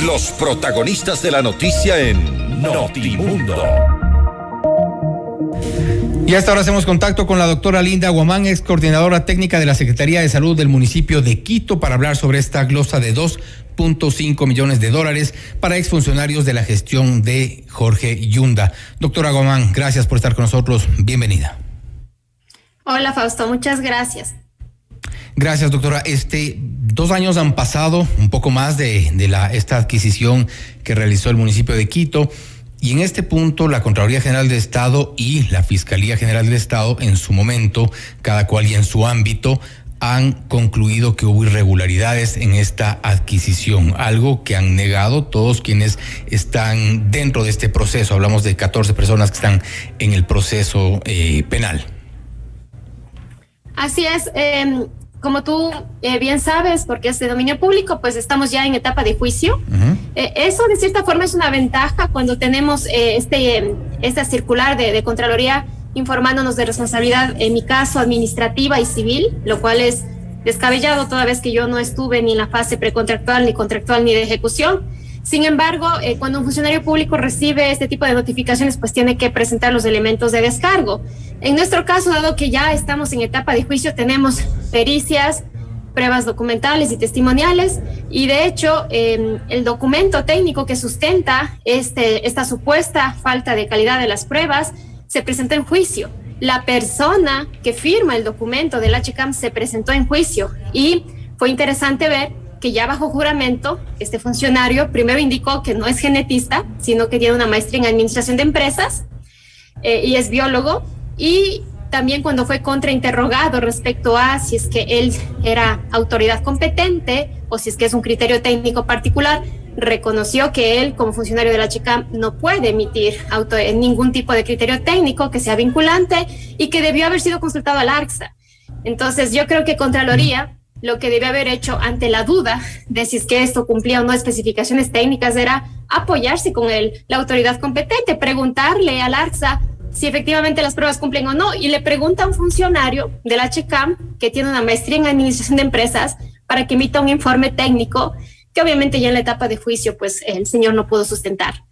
Los protagonistas de la noticia en Notimundo. Y hasta ahora hacemos contacto con la doctora Linda Guamán, ex coordinadora técnica de la Secretaría de Salud del municipio de Quito, para hablar sobre esta glosa de $2.5 millones para exfuncionarios de la gestión de Jorge Yunda. Doctora Guamán, gracias por estar con nosotros. Bienvenida. Hola, Fausto, muchas gracias. Gracias, doctora. 2 años han pasado, un poco más de esta adquisición que realizó el municipio de Quito. Y en este punto, la Contraloría General del Estado y la Fiscalía General del Estado, en su momento, cada cual y en su ámbito, han concluido que hubo irregularidades en esta adquisición, algo que han negado todos quienes están dentro de este proceso. Hablamos de 14 personas que están en el proceso penal. Así es. Como tú bien sabes, porque es de dominio público, pues estamos ya en etapa de juicio. Uh-huh. Eso de cierta forma es una ventaja cuando tenemos esta circular de Contraloría informándonos de responsabilidad, en mi caso, administrativa y civil, lo cual es descabellado toda vez que yo no estuve ni en la fase precontractual, ni contractual, ni de ejecución. Sin embargo, cuando un funcionario público recibe este tipo de notificaciones, pues tiene que presentar los elementos de descargo. En nuestro caso, dado que ya estamos en etapa de juicio, tenemos pericias, pruebas documentales y testimoniales, y de hecho, el documento técnico que sustenta esta supuesta falta de calidad de las pruebas se presentó en juicio. La persona que firma el documento del HCAM se presentó en juicio, y fue interesante ver que ya bajo juramento, este funcionario primero indicó que no es genetista, sino que tiene una maestría en administración de empresas y es biólogo, y también cuando fue contrainterrogado respecto a si es que él era autoridad competente o si es que es un criterio técnico particular, reconoció que él como funcionario de la HCAM no puede emitir ningún tipo de criterio técnico que sea vinculante y que debió haber sido consultado al ARCSA. Entonces yo creo que Contraloría lo que debe haber hecho ante la duda de si es que esto cumplía o no especificaciones técnicas era apoyarse con la autoridad competente, preguntarle al ARCSA si efectivamente las pruebas cumplen o no, y le pregunta a un funcionario del HCAM que tiene una maestría en administración de empresas para que emita un informe técnico que obviamente ya en la etapa de juicio pues el señor no pudo sustentar.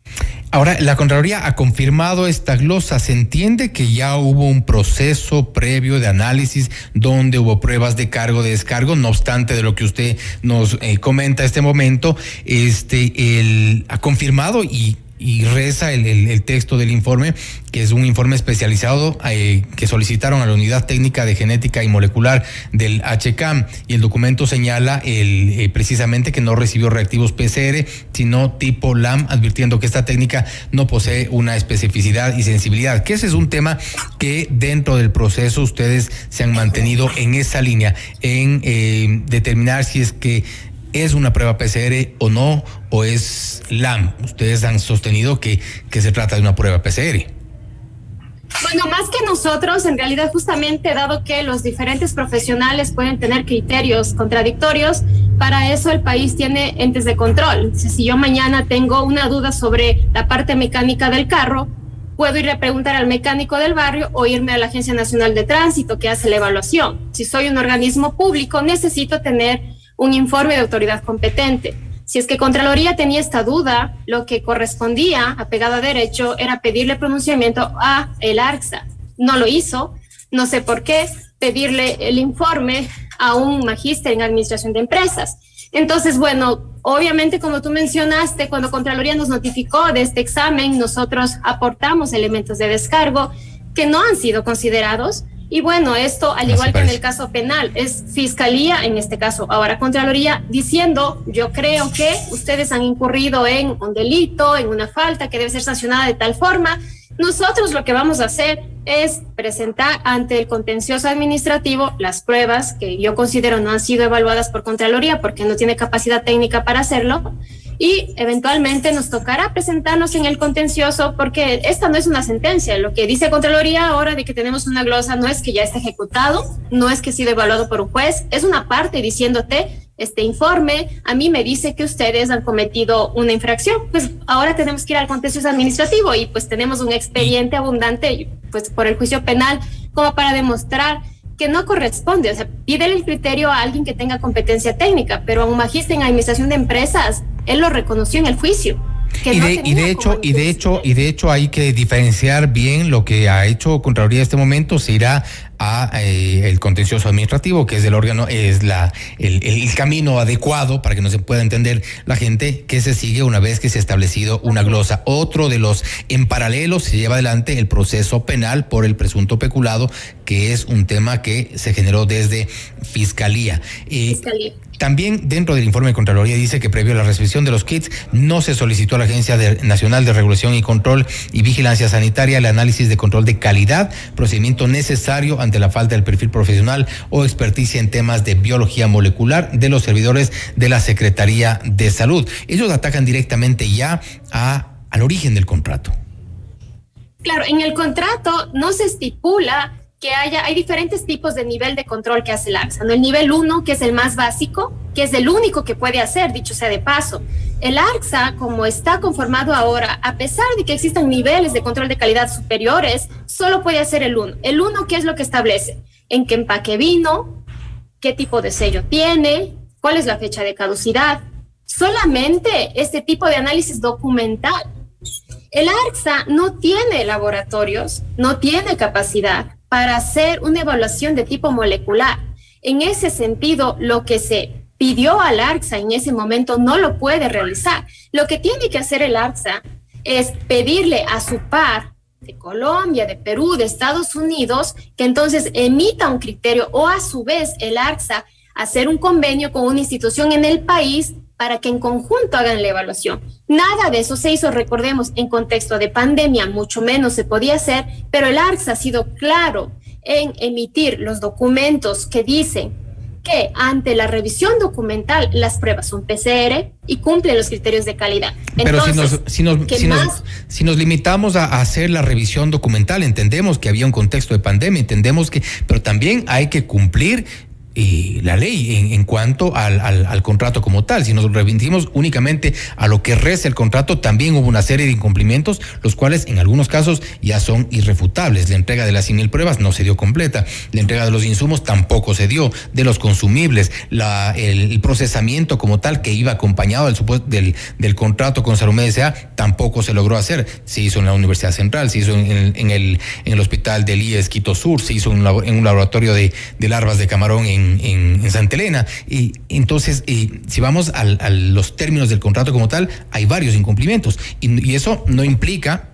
Ahora, la Contraloría ha confirmado esta glosa. Se entiende que ya hubo un proceso previo de análisis donde hubo pruebas de cargo, de descargo. No obstante de lo que usted nos comenta este momento, ha confirmado y reza el texto del informe, que es un informe especializado que solicitaron a la Unidad Técnica de Genética y Molecular del HCAM, y el documento señala precisamente que no recibió reactivos PCR, sino tipo LAM, advirtiendo que esta técnica no posee una especificidad y sensibilidad, que ese es un tema que dentro del proceso ustedes se han mantenido en esa línea, en determinar si es que es una prueba PCR o no, o es LAM. Ustedes han sostenido que se trata de una prueba PCR. Bueno, más que nosotros, en realidad, justamente dado que los diferentes profesionales pueden tener criterios contradictorios, para eso el país tiene entes de control. Si yo mañana tengo una duda sobre la parte mecánica del carro, puedo ir a preguntar al mecánico del barrio o irme a la Agencia Nacional de Tránsito que hace la evaluación. Si soy un organismo público, necesito tener un informe de autoridad competente. Si es que Contraloría tenía esta duda, lo que correspondía, apegado a derecho, era pedirle pronunciamiento a el ARCSA. No lo hizo, no sé por qué, pedirle el informe a un magíster en administración de empresas. Entonces, bueno, obviamente, como tú mencionaste, cuando Contraloría nos notificó de este examen, nosotros aportamos elementos de descargo que no han sido considerados. Y bueno, esto, al igual que en el caso penal, es Fiscalía, en este caso, ahora Contraloría, diciendo, yo creo que ustedes han incurrido en un delito, en una falta que debe ser sancionada de tal forma. Nosotros lo que vamos a hacer es presentar ante el contencioso administrativo las pruebas que yo considero no han sido evaluadas por Contraloría porque no tiene capacidad técnica para hacerlo, y eventualmente nos tocará presentarnos en el contencioso porque esta no es una sentencia. Lo que dice Contraloría ahora de que tenemos una glosa no es que ya esté ejecutado, no es que ha sido evaluado por un juez, es una parte diciéndote, este informe a mí me dice que ustedes han cometido una infracción. Pues ahora tenemos que ir al contencioso administrativo y pues tenemos un expediente abundante pues por el juicio penal como para demostrar que no corresponde. O sea, pídele el criterio a alguien que tenga competencia técnica, pero a un magíster en administración de empresas Él lo reconoció en el juicio. Y de hecho hay que diferenciar bien lo que ha hecho Contraloría en este momento. Se irá a el contencioso administrativo, que es el órgano, es el camino adecuado para que no se pueda entender la gente, que se sigue una vez que se ha establecido una glosa. Otro de los, en paralelo se lleva adelante el proceso penal por el presunto peculado, que es un tema que se generó desde Fiscalía. También dentro del informe de Contraloría dice que previo a la recepción de los kits no se solicitó a la Agencia Nacional de Regulación y Control y Vigilancia Sanitaria el análisis de control de calidad, procedimiento necesario ante la falta del perfil profesional o experticia en temas de biología molecular de los servidores de la Secretaría de Salud. Ellos atacan directamente ya al origen del contrato. Claro, en el contrato no se estipula que hay diferentes tipos de nivel de control que hace el ARCSA, ¿no? El nivel 1, que es el más básico, que es el único que puede hacer, dicho sea de paso. El ARCSA, como está conformado ahora, a pesar de que existan niveles de control de calidad superiores, solo puede hacer el 1. El 1, ¿qué es lo que establece? En qué empaque vino, qué tipo de sello tiene, cuál es la fecha de caducidad. Solamente este tipo de análisis documental. El ARCSA no tiene laboratorios, no tiene capacidad para hacer una evaluación de tipo molecular. En ese sentido, lo que se pidió al ARCSA en ese momento no lo puede realizar. Lo que tiene que hacer el ARCSA es pedirle a su par de Colombia, de Perú, de Estados Unidos, que entonces emita un criterio, o a su vez el ARCSA hacer un convenio con una institución en el país para que en conjunto hagan la evaluación. Nada de eso se hizo, recordemos, en contexto de pandemia, mucho menos se podía hacer, pero el ARCSA ha sido claro en emitir los documentos que dicen que ante la revisión documental las pruebas son PCR y cumplen los criterios de calidad. Entonces, pero si nos limitamos a hacer la revisión documental, entendemos que había un contexto de pandemia, entendemos que, pero también hay que cumplir la ley en cuanto al contrato como tal. Si nos remitimos únicamente a lo que reza el contrato, también hubo una serie de incumplimientos, los cuales en algunos casos ya son irrefutables. La entrega de las 100,000 pruebas no se dio completa, la entrega de los insumos tampoco se dio, de los consumibles, el procesamiento como tal que iba acompañado del contrato con Salud S.A. tampoco se logró hacer. Se hizo en la Universidad Central, se hizo en el hospital del IES Quito Sur, se hizo en un laboratorio de larvas de camarón en Santa Elena. Y entonces, si vamos a los términos del contrato como tal, hay varios incumplimientos, y eso no implica,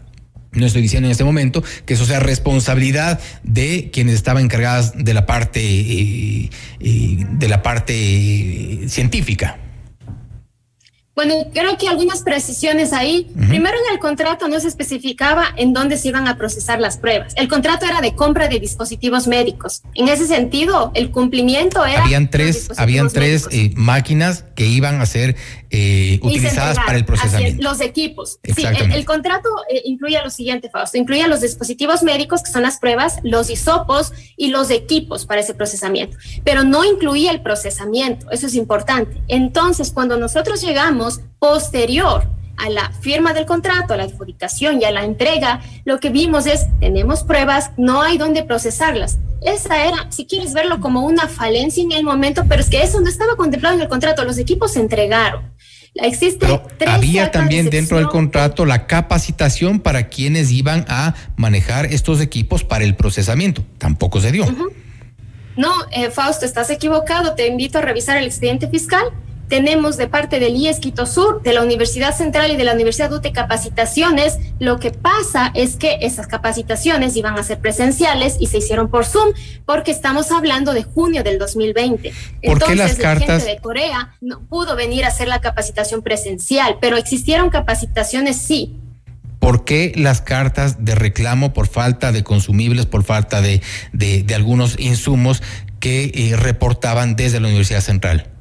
no estoy diciendo en este momento que eso sea responsabilidad de quienes estaban encargadas de la parte científica. Bueno, creo que algunas precisiones ahí. Primero, en el contrato no se especificaba en dónde se iban a procesar las pruebas. El contrato era de compra de dispositivos médicos. En ese sentido, el cumplimiento era... Habían tres máquinas que iban a ser utilizadas para el procesamiento. Los equipos. Sí, el contrato incluía lo siguiente, Fausto. Incluía los dispositivos médicos, que son las pruebas, los hisopos y los equipos para ese procesamiento. Pero no incluía el procesamiento. Eso es importante. Entonces, cuando nosotros llegamos posterior a la firma del contrato, a la adjudicación y a la entrega, lo que vimos es, tenemos pruebas, no hay dónde procesarlas. Esa era, si quieres verlo como una falencia en el momento, pero es que eso no estaba contemplado en el contrato, los equipos se entregaron. Pero había también dentro del contrato la capacitación para quienes iban a manejar estos equipos para el procesamiento. Tampoco se dio. No, Fausto, estás equivocado. Te invito a revisar el expediente fiscal. Tenemos de parte del IES Quito Sur, de la Universidad Central y de la Universidad UTE capacitaciones. Lo que pasa es que esas capacitaciones iban a ser presenciales y se hicieron por Zoom, porque estamos hablando de junio del 2020. ¿Por qué las cartas? La gente de Corea no pudo venir a hacer la capacitación presencial, pero existieron capacitaciones, sí. ¿Por qué las cartas de reclamo por falta de consumibles, por falta de algunos insumos que reportaban desde la Universidad Central?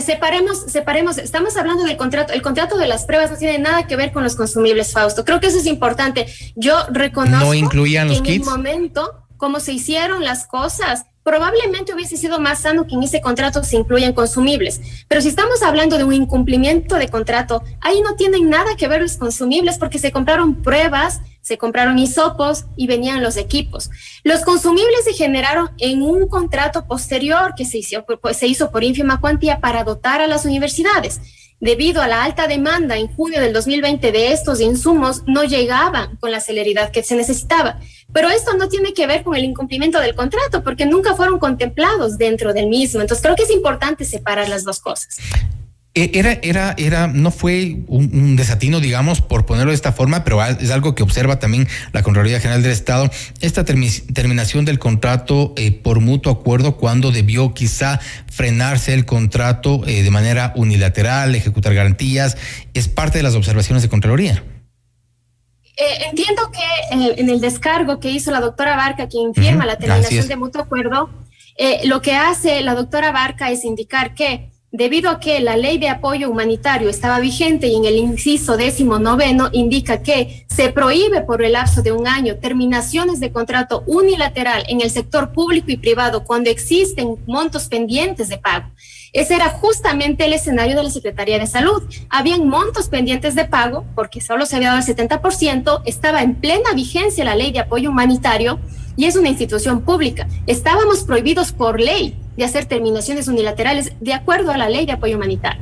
Separemos, estamos hablando del contrato. El contrato de las pruebas no tiene nada que ver con los consumibles, Fausto. Creo que eso es importante. Yo reconozco ¿no incluían los que en kits? el momento, como se hicieron las cosas, probablemente hubiese sido más sano que en ese contrato se incluyan consumibles. Pero si estamos hablando de un incumplimiento de contrato, ahí no tienen nada que ver los consumibles, porque se compraron pruebas, se compraron hisopos y venían los equipos. Los consumibles se generaron en un contrato posterior que se hizo por ínfima cuantía para dotar a las universidades. debido a la alta demanda en junio del 2020 de estos insumos, no llegaban con la celeridad que se necesitaba. Pero esto no tiene que ver con el incumplimiento del contrato, porque nunca fueron contemplados dentro del mismo. Entonces creo que es importante separar las dos cosas. No fue un desatino, digamos, por ponerlo de esta forma, pero es algo que observa también la Contraloría General del Estado, esta terminación del contrato por mutuo acuerdo, cuando debió quizá frenarse el contrato de manera unilateral, ejecutar garantías, es parte de las observaciones de Contraloría. Entiendo que en el descargo que hizo la doctora Barca, quien firma la terminación de mutuo acuerdo, lo que hace la doctora Barca es indicar que debido a que la ley de apoyo humanitario estaba vigente y en el inciso 19 indica que se prohíbe por el lapso de un año terminaciones de contrato unilateral en el sector público y privado cuando existen montos pendientes de pago. Ese era justamente el escenario de la Secretaría de Salud. Habían montos pendientes de pago porque solo se había dado el 70%, estaba en plena vigencia la ley de apoyo humanitario y es una institución pública. Estábamos prohibidos por ley de hacer terminaciones unilaterales de acuerdo a la ley de apoyo humanitario.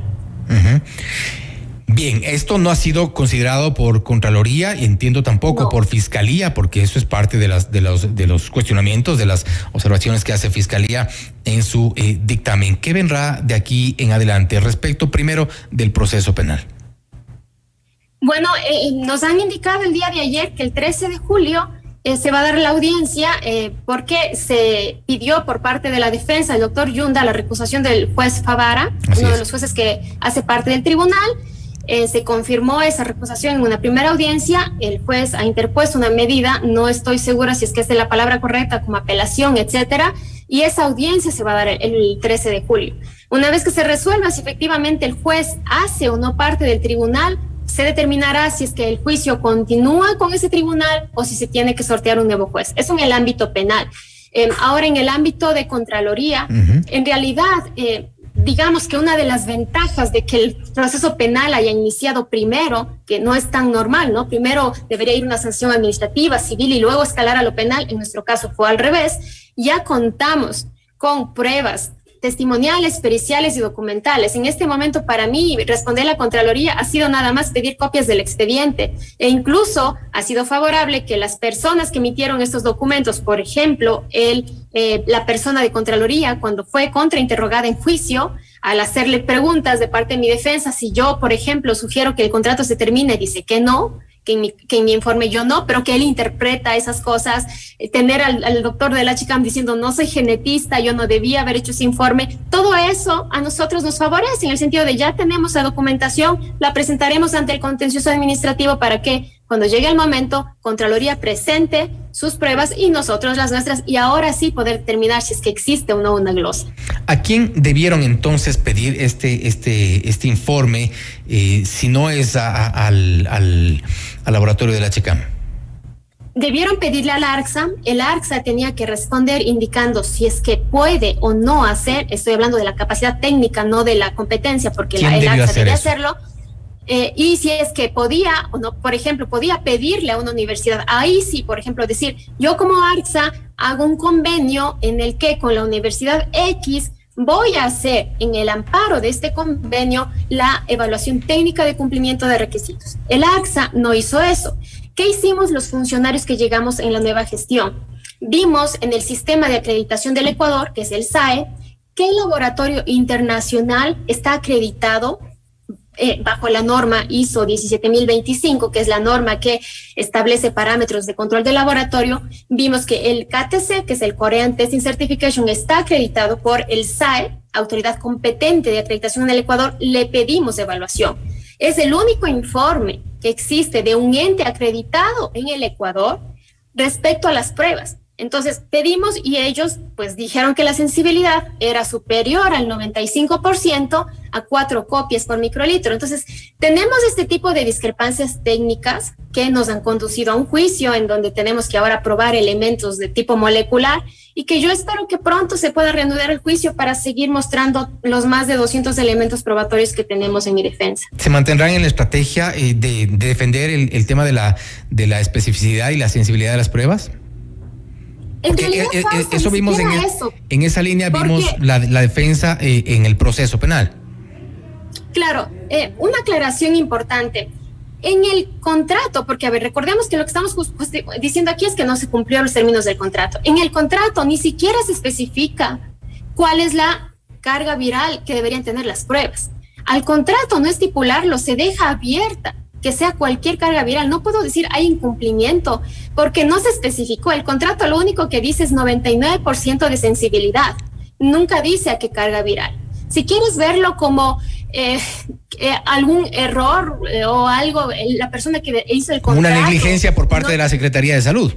Bien, esto no ha sido considerado por Contraloría y entiendo tampoco por Fiscalía, porque eso es parte de los cuestionamientos, de las observaciones que hace Fiscalía en su dictamen. ¿Qué vendrá de aquí en adelante respecto primero del proceso penal? Bueno, nos han indicado el día de ayer que el 13 de julio se va a dar la audiencia porque se pidió por parte de la defensa del doctor Yunda la recusación del juez Favara, uno de los jueces que hace parte del tribunal. Se confirmó esa recusación en una primera audiencia, el juez ha interpuesto una medida, no estoy segura si es que es de la palabra correcta, como apelación, etcétera, y esa audiencia se va a dar el 13 de julio. Una vez que se resuelva si efectivamente el juez hace o no parte del tribunal, se determinará si es que el juicio continúa con ese tribunal o si se tiene que sortear un nuevo juez. Eso en el ámbito penal. Ahora, en el ámbito de Contraloría, en realidad, digamos que una de las ventajas de que el proceso penal haya iniciado primero, que no es tan normal, ¿no? Primero debería ir una sanción administrativa, civil y luego escalar a lo penal. En nuestro caso fue al revés. Ya contamos con pruebas testimoniales, periciales y documentales. En este momento, para mí, responder a la Contraloría ha sido nada más pedir copias del expediente, e incluso ha sido favorable que las personas que emitieron estos documentos, por ejemplo, la persona de Contraloría, cuando fue contrainterrogada en juicio, al hacerle preguntas de parte de mi defensa, si yo, por ejemplo, sugiero que el contrato se termine, dice que no, que en mi informe yo no, pero que él interpreta esas cosas. Tener al doctor de la Chicam diciendo no soy genetista, yo no debía haber hecho ese informe, todo eso a nosotros nos favorece en el sentido de ya tenemos la documentación, la presentaremos ante el contencioso administrativo para que cuando llegue el momento, Contraloría presente sus pruebas y nosotros las nuestras, y ahora sí poder determinar si es que existe o no una glosa. ¿A quién debieron entonces pedir este informe si no es al laboratorio de la Chicam? Debieron pedirle al ARCSA. El ARCSA tenía que responder indicando si es que puede o no hacer, estoy hablando de la capacidad técnica, no de la competencia, porque el ARCSA debía hacerlo. Y si es que podía o no, por ejemplo, podía pedirle a una universidad, ahí sí, por ejemplo, decir, yo como ARCSA hago un convenio en el que con la Universidad X voy a hacer en el amparo de este convenio la evaluación técnica de cumplimiento de requisitos. El ARCSA no hizo eso. ¿Qué hicimos los funcionarios que llegamos en la nueva gestión? Vimos en el sistema de acreditación del Ecuador, que es el SAE, que el laboratorio internacional está acreditado bajo la norma ISO 17025, que es la norma que establece parámetros de control del laboratorio. Vimos que el KTC, que es el Korean Testing Certification, está acreditado por el SAE, autoridad competente de acreditación en el Ecuador. Le pedimos evaluación. Es el único informe que existe de un ente acreditado en el Ecuador respecto a las pruebas. Entonces pedimos y ellos pues dijeron que la sensibilidad era superior al 95% a 4 copias por microlitro. Entonces tenemos este tipo de discrepancias técnicas que nos han conducido a un juicio en donde tenemos que ahora probar elementos de tipo molecular y que yo espero que pronto se pueda reanudar el juicio para seguir mostrando los más de 200 elementos probatorios que tenemos en mi defensa. ¿Se mantendrán en la estrategia de defender el tema de la especificidad y la sensibilidad de las pruebas? Porque eso vimos en esa línea, vimos la defensa en el proceso penal. Claro, Una aclaración importante. En el contrato, porque a ver, recordemos que lo que estamos diciendo aquí es que no se cumplieron los términos del contrato. En el contrato ni siquiera se especifica cuál es la carga viral que deberían tener las pruebas. Al contrato no estipularlo, se deja abierta que sea cualquier carga viral. No puedo decir hay incumplimiento porque no se especificó. El contrato lo único que dice es 99% de sensibilidad. Nunca dice a qué carga viral. Si quieres verlo como algún error o algo, la persona que hizo el contrato... Una negligencia por parte de la Secretaría de Salud.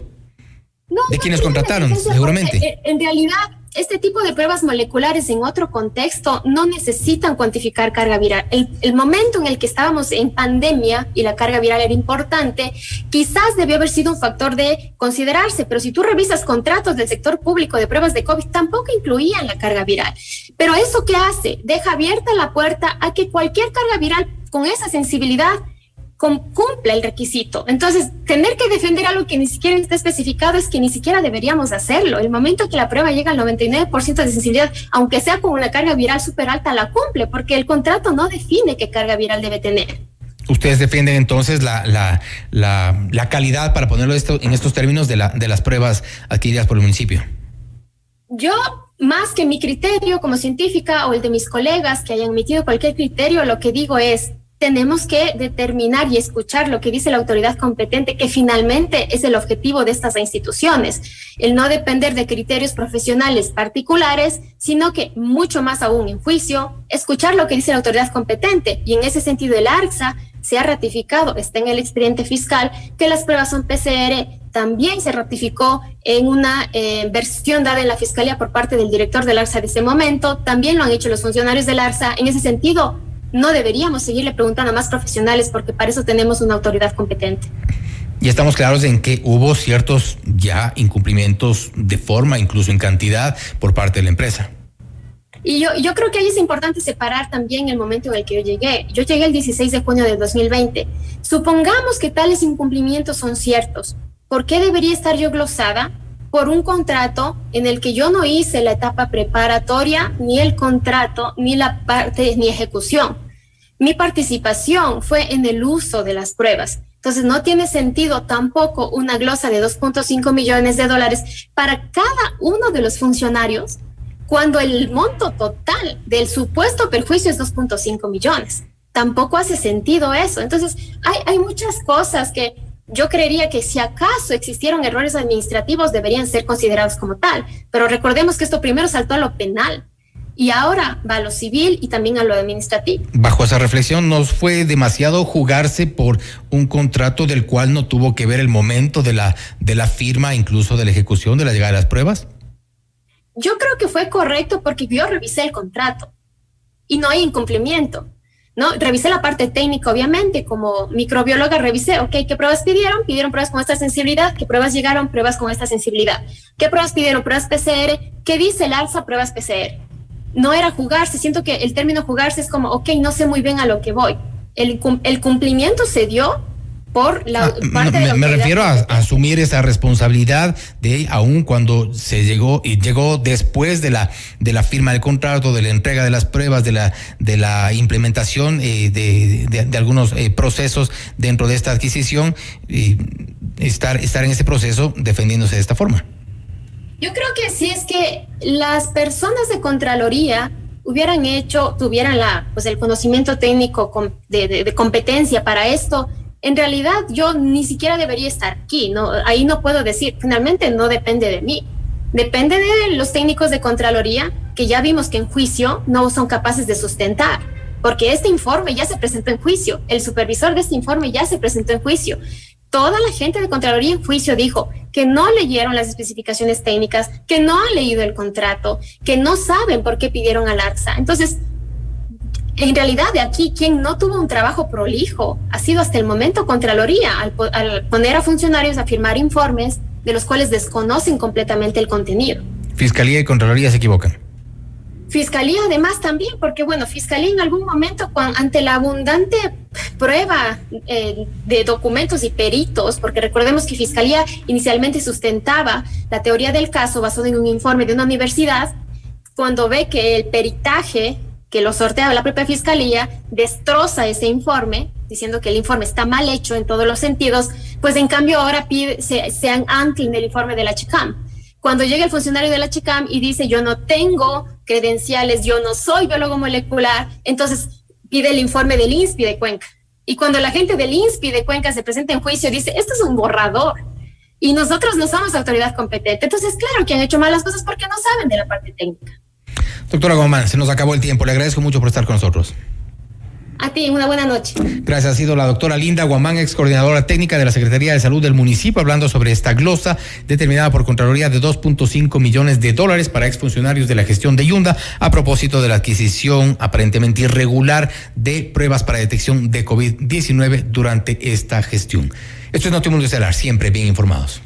De quienes contrataron, seguramente. En realidad, este tipo de pruebas moleculares en otro contexto no necesitan cuantificar carga viral. El momento en el que estábamos en pandemia y la carga viral era importante, quizás debió haber sido un factor de considerarse, pero si tú revisas contratos del sector público de pruebas de COVID, tampoco incluían la carga viral. Pero ¿eso qué hace? Deja abierta la puerta a que cualquier carga viral con esa sensibilidad cumpla el requisito. Entonces, tener que defender algo que ni siquiera está especificado es que ni siquiera deberíamos hacerlo. El momento que la prueba llega al 99% de sensibilidad, aunque sea con una carga viral súper alta, la cumple, porque el contrato no define qué carga viral debe tener. ¿Ustedes defienden entonces la calidad, para ponerlo en estos términos, de las pruebas adquiridas por el municipio? Yo, más que mi criterio como científica o el de mis colegas que hayan emitido cualquier criterio, lo que digo es: tenemos que determinar y escuchar lo que dice la autoridad competente, que finalmente es el objetivo de estas instituciones, el no depender de criterios profesionales particulares, sino que mucho más aún en juicio, escuchar lo que dice la autoridad competente. Y en ese sentido el ARCSA se ha ratificado, está en el expediente fiscal, que las pruebas son PCR. También se ratificó en una versión dada en la Fiscalía por parte del director del ARCSA de ese momento. También lo han hecho los funcionarios del ARCSA. En ese sentido, no deberíamos seguirle preguntando a más profesionales, porque para eso tenemos una autoridad competente. Y estamos claros en que hubo ciertos ya incumplimientos de forma, incluso en cantidad, por parte de la empresa. Y yo creo que ahí es importante separar también el momento en el que yo llegué. Yo llegué el 16 de junio de 2020. Supongamos que tales incumplimientos son ciertos. ¿Por qué debería estar yo glosada por un contrato en el que yo no hice la etapa preparatoria, ni el contrato, ni la parte, ni ejecución? Mi participación fue en el uso de las pruebas. Entonces no tiene sentido tampoco una glosa de $2.5 millones para cada uno de los funcionarios, cuando el monto total del supuesto perjuicio es 2.5 millones. Tampoco hace sentido eso. Entonces hay muchas cosas que yo creería que si acaso existieron errores administrativos deberían ser considerados como tal, pero recordemos que esto primero saltó a lo penal y ahora va a lo civil y también a lo administrativo. Bajo esa reflexión, ¿no fue demasiado jugarse por un contrato del cual no tuvo que ver el momento de la firma, incluso de la ejecución, de la llegada de las pruebas? Yo creo que fue correcto porque yo revisé el contrato y no hay incumplimiento, ¿no? Revisé la parte técnica, obviamente, como microbióloga revisé, ¿qué pruebas pidieron? Pidieron pruebas con esta sensibilidad. ¿Qué pruebas llegaron? Pruebas con esta sensibilidad. ¿Qué pruebas pidieron? Pruebas PCR. ¿Qué dice el ARCSA? Pruebas PCR. No era jugarse. Siento que el término jugarse es como, no sé muy bien a lo que voy. El cumplimiento se dio por la parte de la me refiero a asumir esa responsabilidad de, aún cuando llegó después de la firma del contrato, de la entrega de las pruebas, de la implementación de algunos procesos dentro de esta adquisición, estar en ese proceso defendiéndose de esta forma. Yo creo que si es que las personas de Contraloría tuvieran el conocimiento técnico de competencia para esto, en realidad yo ni siquiera debería estar aquí, ¿no? Ahí no puedo decir, finalmente no depende de mí, depende de los técnicos de Contraloría, que ya vimos que en juicio no son capaces de sustentar, porque este informe ya se presentó en juicio, el supervisor de este informe ya se presentó en juicio. Toda la gente de Contraloría en juicio dijo que no leyeron las especificaciones técnicas, que no han leído el contrato, que no saben por qué pidieron al ARCSA. Entonces, en realidad, de aquí, quien no tuvo un trabajo prolijo ha sido hasta el momento Contraloría, al poner a funcionarios a firmar informes de los cuales desconocen completamente el contenido. Fiscalía y Contraloría se equivocan. Fiscalía además también, porque Fiscalía en algún momento, ante la abundante prueba de documentos y peritos, porque recordemos que Fiscalía inicialmente sustentaba la teoría del caso basado en un informe de una universidad, cuando ve que el peritaje que lo sortea la propia Fiscalía, destroza ese informe, diciendo que el informe está mal hecho en todos los sentidos, pues en cambio ahora sean anti del informe de la Chicam. Cuando llega el funcionario de la Chicam y dice yo no tengo credenciales, yo no soy biólogo molecular, entonces pide el informe del INSPI de Cuenca. Y cuando la gente del INSPI de Cuenca se presenta en juicio, dice, esto es un borrador. Y nosotros no somos autoridad competente. Entonces, claro que han hecho mal las cosas porque no saben de la parte técnica. Doctora Guamán, se nos acabó el tiempo. Le agradezco mucho por estar con nosotros. A ti, una buena noche. Gracias. Ha sido la doctora Linda Guamán, ex coordinadora técnica de la Secretaría de Salud del municipio, hablando sobre esta glosa determinada por Contraloría de $2.5 millones para exfuncionarios de la gestión de Yunda a propósito de la adquisición aparentemente irregular de pruebas para detección de COVID-19 durante esta gestión. Esto es Notimundo Estelar, siempre bien informados.